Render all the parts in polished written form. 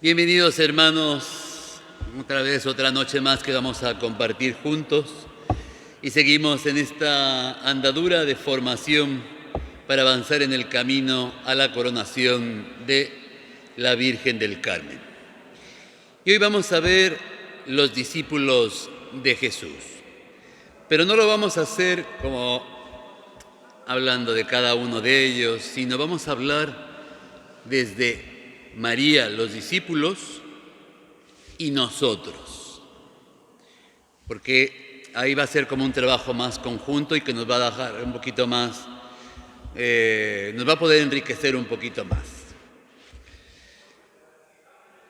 Bienvenidos, hermanos, otra noche más que vamos a compartir juntos y seguimos en esta andadura de formación para avanzar en el camino a la coronación de la Virgen del Carmen. Y hoy vamos a ver los discípulos de Jesús, pero no lo vamos a hacer como hablando de cada uno de ellos, sino vamos a hablar desde María, los discípulos y nosotros, porque ahí va a ser como un trabajo más conjunto y que nos va a dejar un poquito más, nos va a poder enriquecer un poquito más.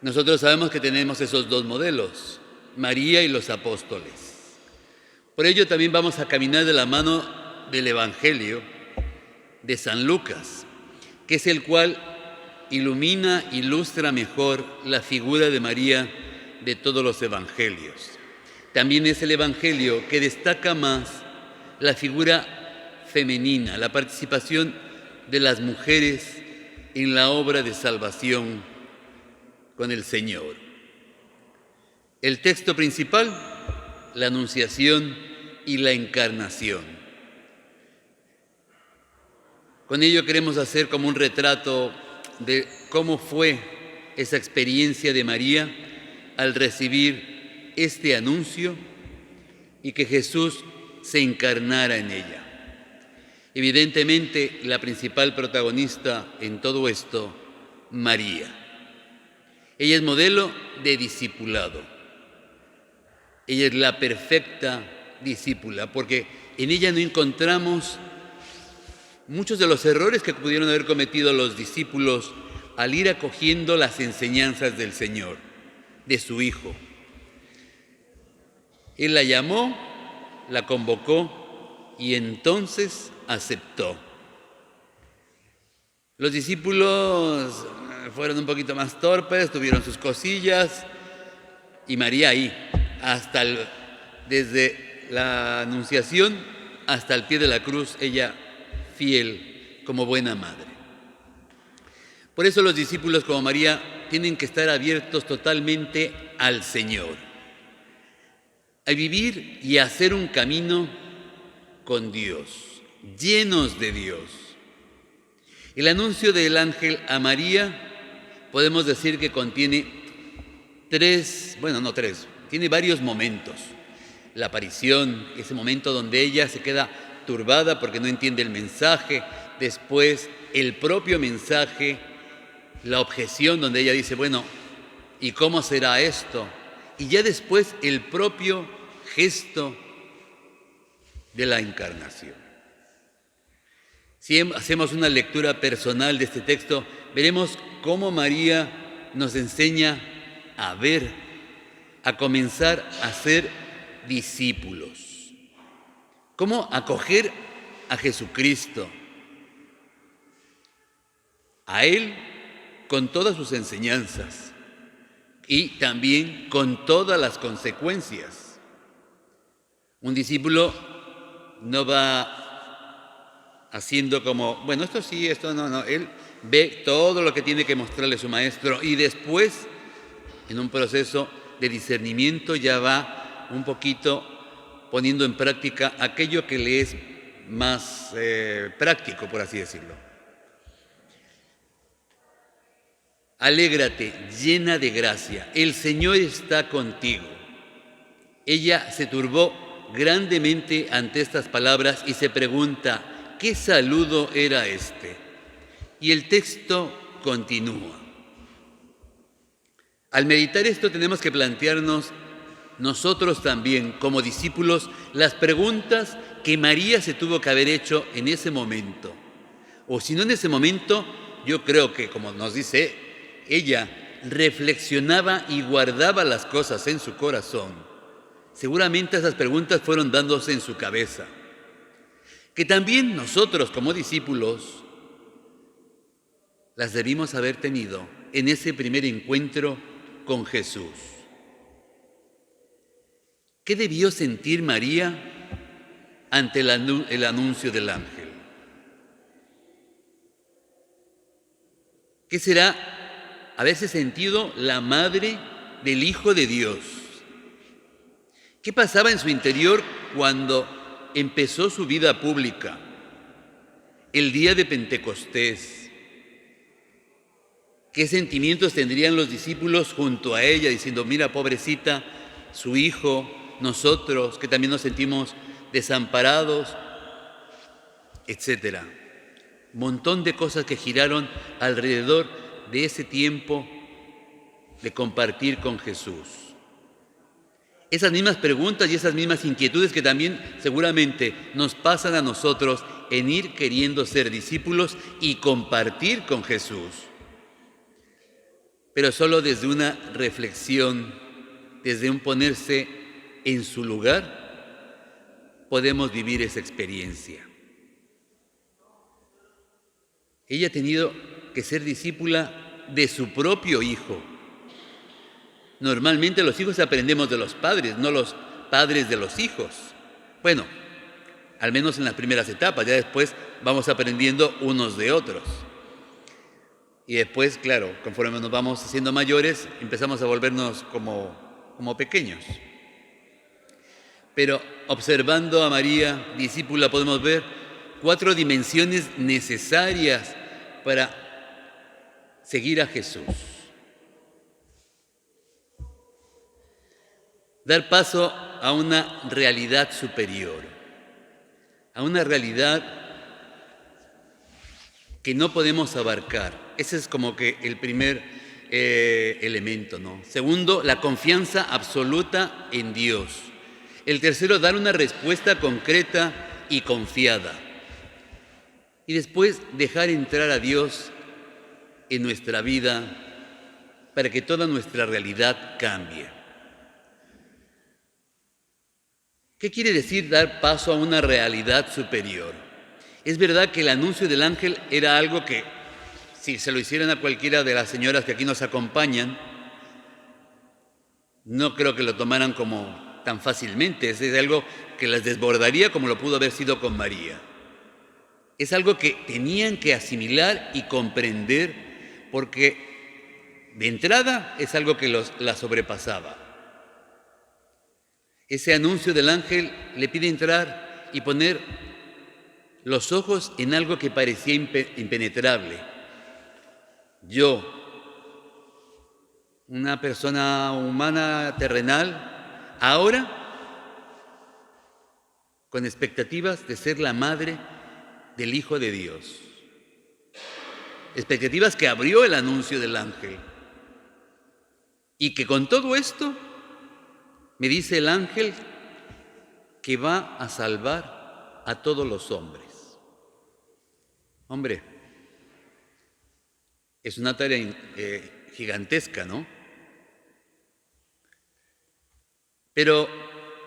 Nosotros sabemos que tenemos esos dos modelos, María y los apóstoles. Por ello también vamos a caminar de la mano del Evangelio de San Lucas, que es el cual ilustra mejor la figura de María de todos los evangelios. También es el evangelio que destaca más la figura femenina, la participación de las mujeres en la obra de salvación con el Señor. El texto principal, la Anunciación y la Encarnación. Con ello queremos hacer como un retrato de cómo fue esa experiencia de María al recibir este anuncio y que Jesús se encarnara en ella. Evidentemente, la principal protagonista en todo esto, María. Ella es modelo de discipulado. Ella es la perfecta discípula, porque en ella no encontramos muchos de los errores que pudieron haber cometido los discípulos al ir acogiendo las enseñanzas del Señor, de su Hijo. Él la llamó, la convocó y entonces aceptó. Los discípulos fueron un poquito más torpes, tuvieron sus cosillas y María ahí, desde la Anunciación hasta el pie de la cruz, ella fiel como buena madre. Por eso los discípulos como María tienen que estar abiertos totalmente al Señor, a vivir y a hacer un camino con Dios, llenos de Dios. El anuncio del ángel a María podemos decir que contiene tiene varios momentos. La aparición, ese momento donde ella se queda turbada porque no entiende el mensaje, después el propio mensaje, la objeción donde ella dice, bueno, ¿y cómo será esto? Y ya después el propio gesto de la encarnación. Si hacemos una lectura personal de este texto, veremos cómo María nos enseña a ver, a comenzar a ser discípulos. ¿Cómo acoger a Jesucristo? A Él con todas sus enseñanzas y también con todas las consecuencias. Un discípulo no va haciendo como, bueno, esto sí, esto no. Él ve todo lo que tiene que mostrarle su maestro y después, en un proceso de discernimiento, ya va un poquito poniendo en práctica aquello que le es más práctico, por así decirlo. Alégrate, llena de gracia, el Señor está contigo. Ella se turbó grandemente ante estas palabras y se pregunta, ¿qué saludo era este? Y el texto continúa. Al meditar esto tenemos que plantearnos nosotros también, como discípulos, las preguntas que María se tuvo que haber hecho en ese momento. O si no en ese momento, yo creo que, como nos dice, ella reflexionaba y guardaba las cosas en su corazón. Seguramente esas preguntas fueron dándose en su cabeza. Que también nosotros, como discípulos, las debimos haber tenido en ese primer encuentro con Jesús. ¿Qué debió sentir María ante el anuncio del ángel? ¿Qué será haberse sentido la madre del Hijo de Dios. ¿Qué pasaba en su interior cuando empezó su vida pública? El día de Pentecostés. ¿Qué sentimientos tendrían los discípulos junto a ella, diciendo, mira, pobrecita, su hijo, nosotros, que también nos sentimos desamparados, etcétera? Montón de cosas que giraron alrededor de ese tiempo de compartir con Jesús. Esas mismas preguntas y esas mismas inquietudes que también seguramente nos pasan a nosotros en ir queriendo ser discípulos y compartir con Jesús. Pero solo desde una reflexión, desde un ponerse en su lugar, podemos vivir esa experiencia. Ella ha tenido que ser discípula de su propio hijo. Normalmente los hijos aprendemos de los padres, no los padres de los hijos. Bueno, al menos en las primeras etapas, ya después vamos aprendiendo unos de otros. Y después, claro, conforme nos vamos haciendo mayores, empezamos a volvernos como pequeños. Pero observando a María, discípula, podemos ver 4 dimensiones necesarias para seguir a Jesús. Dar paso a una realidad superior, a una realidad que no podemos abarcar. Ese es como que el primer elemento, ¿no? Segundo, la confianza absoluta en Dios. El tercero, dar una respuesta concreta y confiada. Y después, dejar entrar a Dios en nuestra vida para que toda nuestra realidad cambie. ¿Qué quiere decir dar paso a una realidad superior? Es verdad que el anuncio del ángel era algo que, si se lo hicieran a cualquiera de las señoras que aquí nos acompañan, no creo que lo tomaran como tan fácilmente. Es algo que las desbordaría como lo pudo haber sido con María. Es algo que tenían que asimilar y comprender porque de entrada es algo que la sobrepasaba. Ese anuncio del ángel le pide entrar y poner los ojos en algo que parecía impenetrable. Yo, una persona humana terrenal, ahora con expectativas de ser la madre del Hijo de Dios. Expectativas que abrió el anuncio del ángel. Y que con todo esto me dice el ángel que va a salvar a todos los hombres. Hombre, es una tarea gigantesca, ¿no? Pero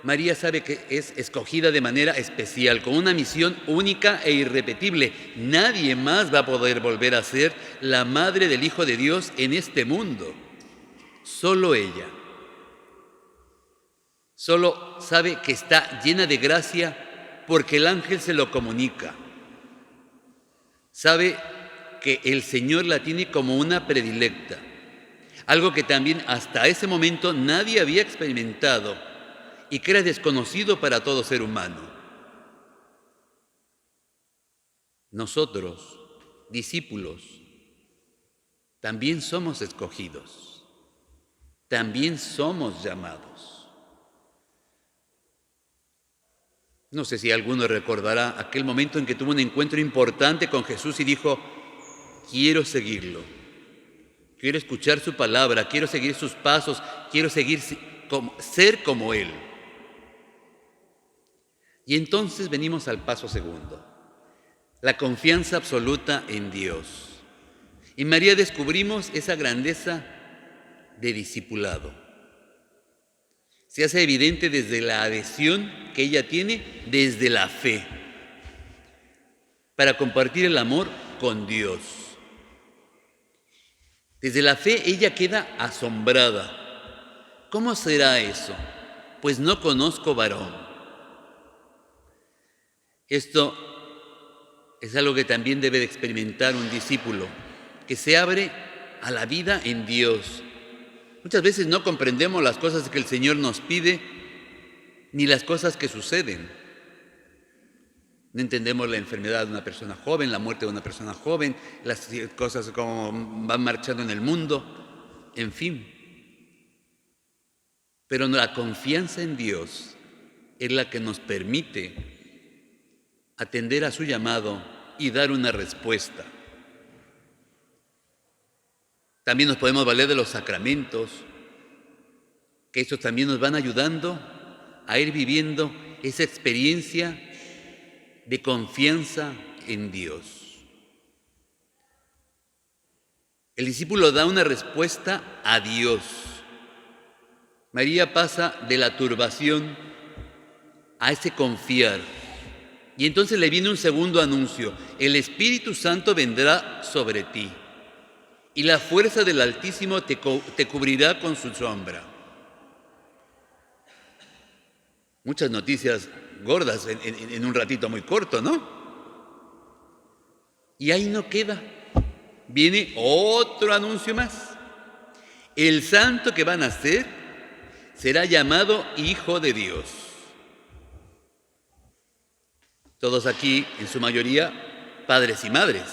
María sabe que es escogida de manera especial, con una misión única e irrepetible. Nadie más va a poder volver a ser la madre del Hijo de Dios en este mundo. Solo ella. Solo sabe que está llena de gracia porque el ángel se lo comunica. Sabe que el Señor la tiene como una predilecta, algo que también hasta ese momento nadie había experimentado y que era desconocido para todo ser humano. Nosotros, discípulos, también somos escogidos, también somos llamados. No sé si alguno recordará aquel momento en que tuvo un encuentro importante con Jesús y dijo, quiero seguirlo, quiero escuchar su palabra, quiero seguir sus pasos, quiero ser como Él. Y entonces venimos al paso segundo, la confianza absoluta en Dios. En María descubrimos esa grandeza de discipulado. Se hace evidente desde la adhesión que ella tiene, desde la fe, para compartir el amor con Dios. Desde la fe ella queda asombrada. ¿Cómo será eso? Pues no conozco varón. Esto es algo que también debe de experimentar un discípulo, que se abre a la vida en Dios. Muchas veces no comprendemos las cosas que el Señor nos pide, ni las cosas que suceden. No entendemos la enfermedad de una persona joven, la muerte de una persona joven, las cosas como van marchando en el mundo, en fin. Pero la confianza en Dios es la que nos permite atender a su llamado y dar una respuesta. También nos podemos valer de los sacramentos, que estos también nos van ayudando a ir viviendo esa experiencia de confianza en Dios. El discípulo da una respuesta a Dios. María pasa de la turbación a ese confiar. Y entonces le viene un segundo anuncio: el Espíritu Santo vendrá sobre ti, y la fuerza del Altísimo te cubrirá con su sombra. Muchas noticias gordas en un ratito muy corto, ¿no? Y ahí no queda. Viene otro anuncio más. El santo que va a nacer será llamado Hijo de Dios. Todos aquí, en su mayoría, padres y madres,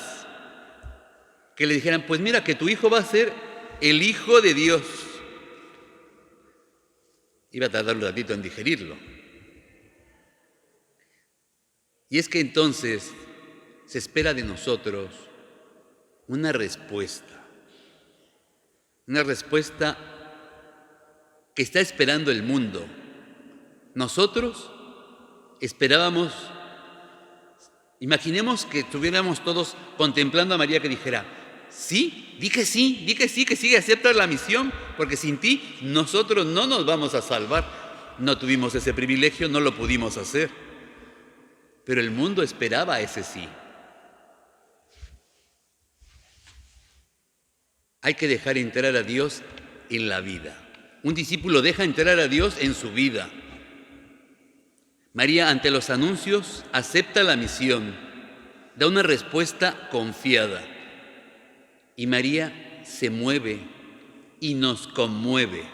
que le dijeran: pues mira que tu hijo va a ser el Hijo de Dios. Iba a tardar un ratito en digerirlo. Y es que entonces se espera de nosotros una respuesta que está esperando el mundo. Nosotros esperábamos, imaginemos que estuviéramos todos contemplando a María, que dijera: sí, di que sí, que sí, aceptas la misión, porque sin ti nosotros no nos vamos a salvar. No tuvimos ese privilegio, no lo pudimos hacer. Pero el mundo esperaba ese sí. Hay que dejar entrar a Dios en la vida. Un discípulo deja entrar a Dios en su vida. María, ante los anuncios, acepta la misión, da una respuesta confiada. Y María se mueve y nos conmueve.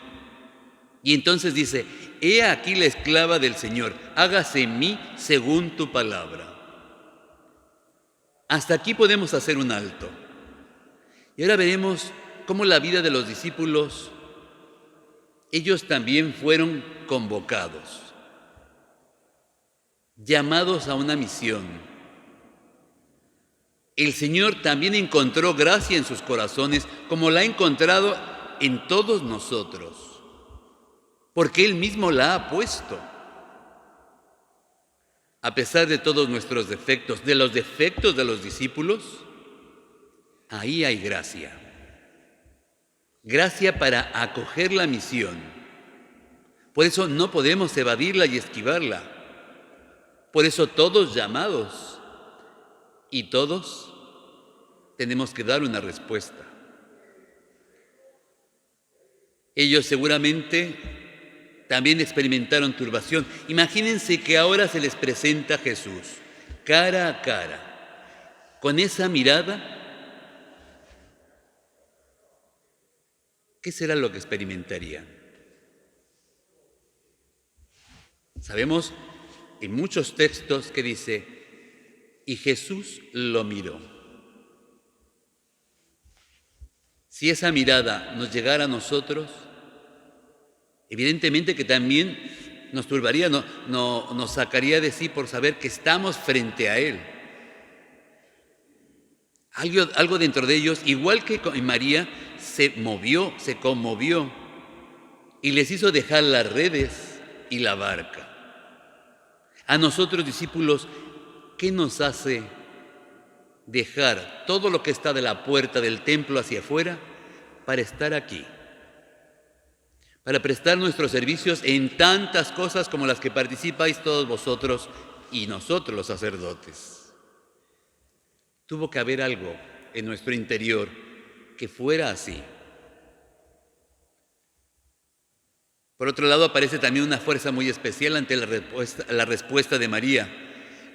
Y entonces dice: he aquí la esclava del Señor, hágase en mí según tu palabra. Hasta aquí podemos hacer un alto. Y ahora veremos cómo la vida de los discípulos, ellos también fueron convocados, llamados a una misión. El Señor también encontró gracia en sus corazones, como la ha encontrado en todos nosotros, porque Él mismo la ha puesto. A pesar de todos nuestros defectos, de los defectos de los discípulos, ahí hay gracia. Gracia para acoger la misión. Por eso no podemos evadirla y esquivarla. Por eso todos llamados y todos tenemos que dar una respuesta. Ellos seguramente también experimentaron turbación. Imagínense que ahora se les presenta Jesús, cara a cara, con esa mirada. ¿Qué será lo que experimentarían? Sabemos en muchos textos que dice: y Jesús lo miró. Si esa mirada nos llegara a nosotros, evidentemente que también nos turbaría, nos sacaría de sí por saber que estamos frente a Él. Algo dentro de ellos, igual que en María, se movió, se conmovió y les hizo dejar las redes y la barca. A nosotros, discípulos, ¿qué nos hace dejar todo lo que está de la puerta del templo hacia afuera para estar aquí? Para prestar nuestros servicios en tantas cosas como las que participáis todos vosotros y nosotros los sacerdotes. Tuvo que haber algo en nuestro interior que fuera así. Por otro lado, aparece también una fuerza muy especial ante la respuesta de María.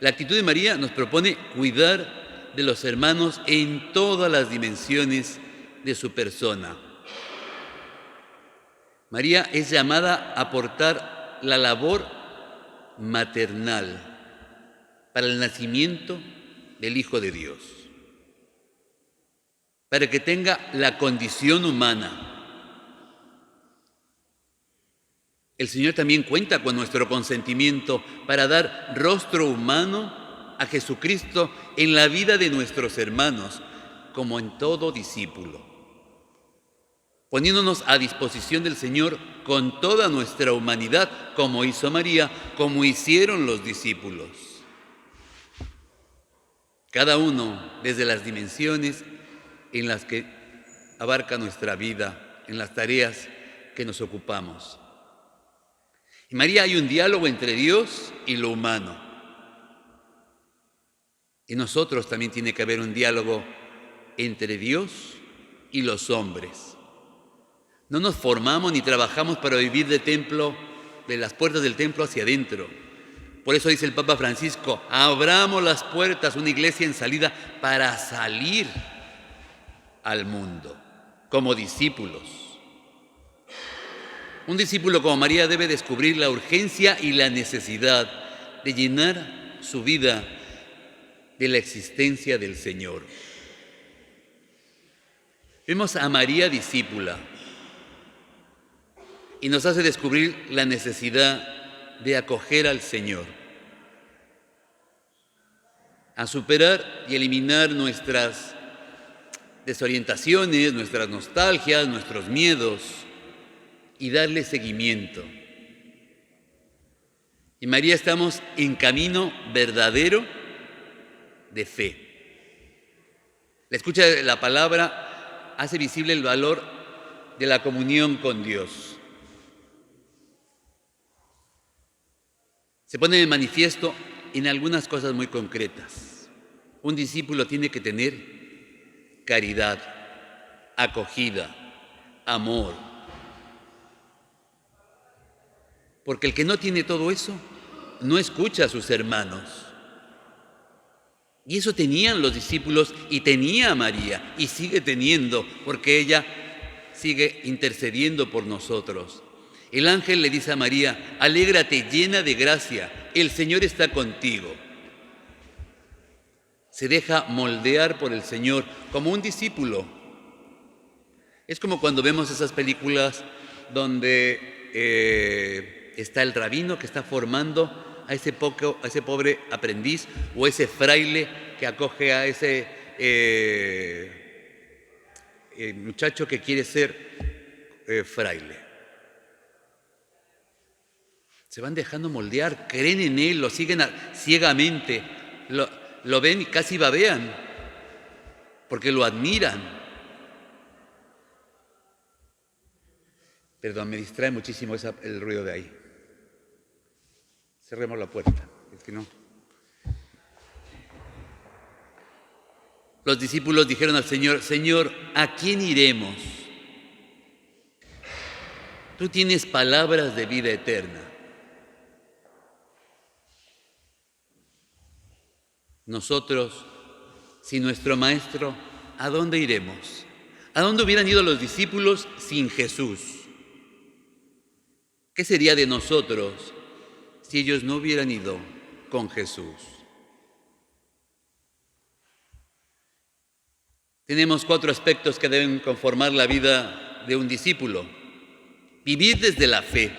La actitud de María nos propone cuidar de los hermanos en todas las dimensiones de su persona. María es llamada a aportar la labor maternal para el nacimiento del Hijo de Dios, para que tenga la condición humana. El Señor también cuenta con nuestro consentimiento para dar rostro humano a Jesucristo en la vida de nuestros hermanos, como en todo discípulo, poniéndonos a disposición del Señor con toda nuestra humanidad, como hizo María, como hicieron los discípulos. Cada uno desde las dimensiones en las que abarca nuestra vida, en las tareas que nos ocupamos. En María hay un diálogo entre Dios y lo humano. En nosotros también tiene que haber un diálogo entre Dios y los hombres. No nos formamos ni trabajamos para vivir de las puertas del templo hacia adentro. Por eso dice el Papa Francisco, abramos las puertas, una iglesia en salida, para salir al mundo como discípulos. Un discípulo como María debe descubrir la urgencia y la necesidad de llenar su vida de la existencia del Señor. Vemos a María discípula y nos hace descubrir la necesidad de acoger al Señor, a superar y eliminar nuestras desorientaciones, nuestras nostalgias, nuestros miedos, y darle seguimiento. En María estamos en camino verdadero de fe. La escucha de la palabra hace visible el valor de la comunión con Dios. Se pone de manifiesto en algunas cosas muy concretas. Un discípulo tiene que tener caridad, acogida, amor. Porque el que no tiene todo eso, no escucha a sus hermanos. Y eso tenían los discípulos y tenía María y sigue teniendo, porque ella sigue intercediendo por nosotros. El ángel le dice a María, alégrate llena de gracia, el Señor está contigo. Se deja moldear por el Señor como un discípulo. Es como cuando vemos esas películas donde está el rabino que está formando a ese pobre aprendiz o ese fraile que acoge a ese muchacho que quiere ser fraile. Se van dejando moldear, creen en él, lo siguen ciegamente, lo ven y casi babean, porque lo admiran. Perdón, me distrae muchísimo el ruido de ahí. Cerremos la puerta, es que no. Los discípulos dijeron al Señor, Señor, ¿a quién iremos? Tú tienes palabras de vida eterna. Nosotros, sin nuestro Maestro, ¿a dónde iremos? ¿A dónde hubieran ido los discípulos sin Jesús? ¿Qué sería de nosotros si ellos no hubieran ido con Jesús? Tenemos 4 aspectos que deben conformar la vida de un discípulo. Vivir desde la fe.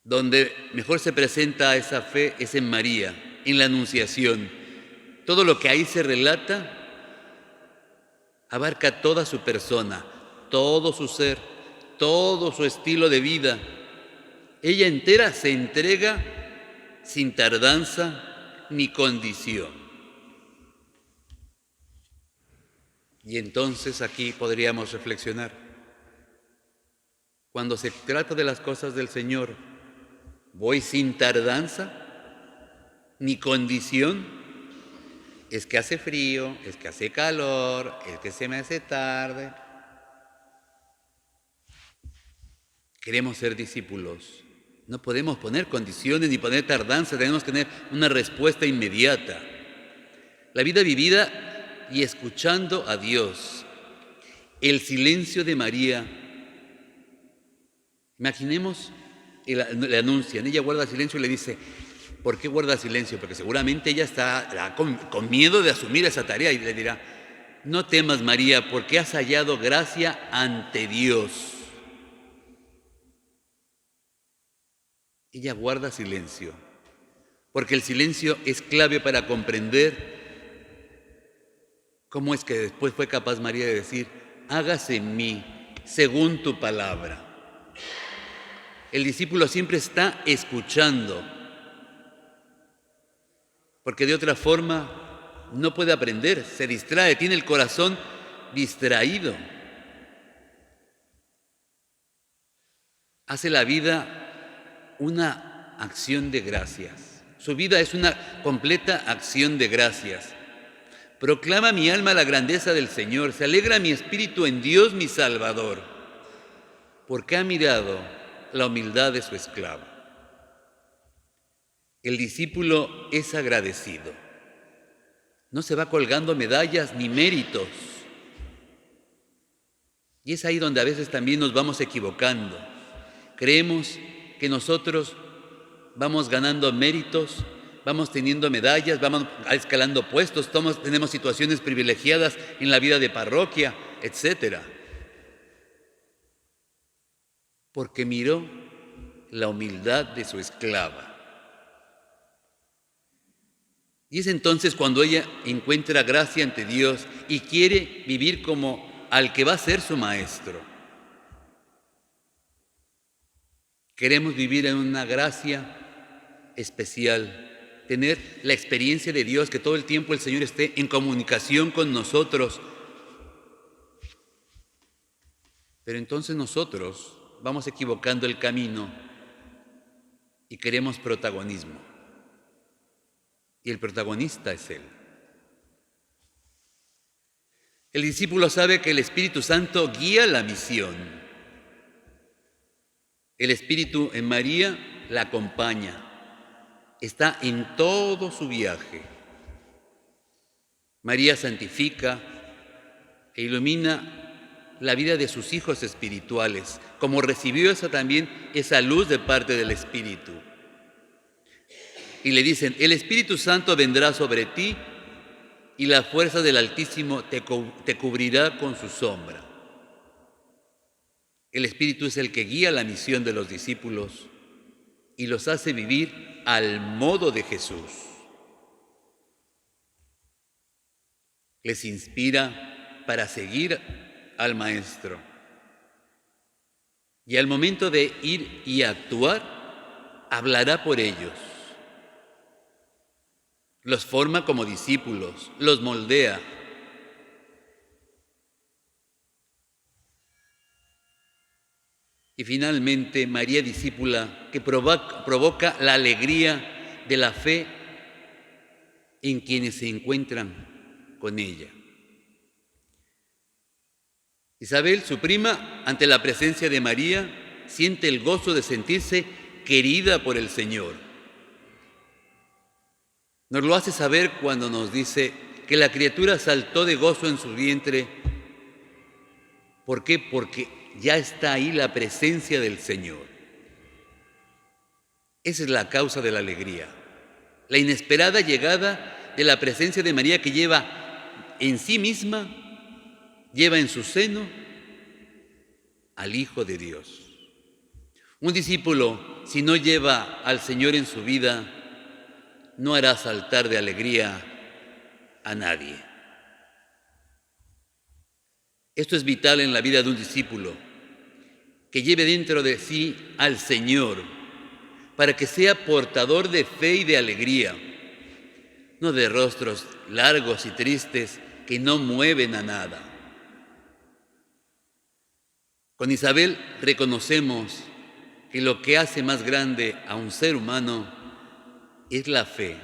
Donde mejor se presenta esa fe es en María, en la Anunciación. Todo lo que ahí se relata abarca toda su persona, todo su ser, todo su estilo de vida. Ella entera se entrega sin tardanza ni condición. Y entonces aquí podríamos reflexionar. Cuando se trata de las cosas del Señor, ¿voy sin tardanza ni condición? Es que hace frío, es que hace calor, es que se me hace tarde. Queremos ser discípulos. No podemos poner condiciones ni poner tardanza, tenemos que tener una respuesta inmediata. La vida vivida y escuchando a Dios. El silencio de María. Imaginemos, le anuncian, ella guarda silencio y le dice, ¿por qué guarda silencio? Porque seguramente ella está con miedo de asumir esa tarea y le dirá, no temas, María, porque has hallado gracia ante Dios. Ella guarda silencio, porque el silencio es clave para comprender cómo es que después fue capaz María de decir, hágase en mí según tu palabra. El discípulo siempre está escuchando, porque de otra forma no puede aprender, se distrae, tiene el corazón distraído. Hace la vida una acción de gracias. Su vida es una completa acción de gracias. Proclama mi alma la grandeza del Señor, se alegra mi espíritu en Dios mi Salvador, porque ha mirado la humildad de su esclavo. El discípulo es agradecido. No se va colgando medallas ni méritos. Y es ahí donde a veces también nos vamos equivocando. Creemos que nosotros vamos ganando méritos, vamos teniendo medallas, vamos escalando puestos, tenemos situaciones privilegiadas en la vida de parroquia, etc. Porque miró la humildad de su esclava. Y es entonces cuando ella encuentra gracia ante Dios y quiere vivir como al que va a ser su maestro. Queremos vivir en una gracia especial, tener la experiencia de Dios, que todo el tiempo el Señor esté en comunicación con nosotros. Pero entonces nosotros vamos equivocando el camino y queremos protagonismo. Y el protagonista es Él. El discípulo sabe que el Espíritu Santo guía la misión. El Espíritu en María la acompaña. Está en todo su viaje. María santifica e ilumina la vida de sus hijos espirituales, como recibió esa luz de parte del Espíritu. Y le dicen, el Espíritu Santo vendrá sobre ti y la fuerza del Altísimo te cubrirá con su sombra. El Espíritu es el que guía la misión de los discípulos y los hace vivir al modo de Jesús. Les inspira para seguir al Maestro. Y al momento de ir y actuar, hablará por ellos. Los forma como discípulos, los moldea. Y finalmente, María discípula, que provoca la alegría de la fe en quienes se encuentran con ella. Isabel, su prima, ante la presencia de María, siente el gozo de sentirse querida por el Señor. Nos lo hace saber cuando nos dice que la criatura saltó de gozo en su vientre. ¿Por qué? Porque ya está ahí la presencia del Señor. Esa es la causa de la alegría. La inesperada llegada de la presencia de María, que lleva en sí misma, lleva en su seno al Hijo de Dios. Un discípulo, si no lleva al Señor en su vida, no hará saltar de alegría a nadie. Esto es vital en la vida de un discípulo, que lleve dentro de sí al Señor, para que sea portador de fe y de alegría, no de rostros largos y tristes que no mueven a nada. Con Isabel reconocemos que lo que hace más grande a un ser humano es la fe.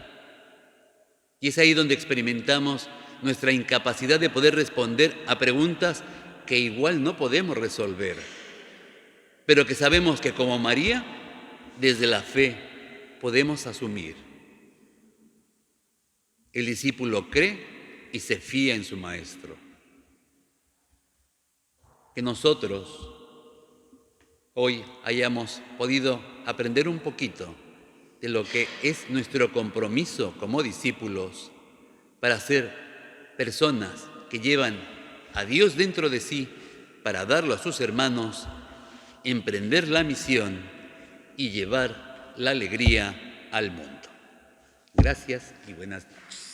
Y es ahí donde experimentamos nuestra incapacidad de poder responder a preguntas que igual no podemos resolver, pero que sabemos que como María, desde la fe podemos asumir. El discípulo cree y se fía en su Maestro. Que nosotros hoy hayamos podido aprender un poquito de lo que es nuestro compromiso como discípulos para ser personas que llevan a Dios dentro de sí para darlo a sus hermanos, emprender la misión y llevar la alegría al mundo. Gracias y buenas noches.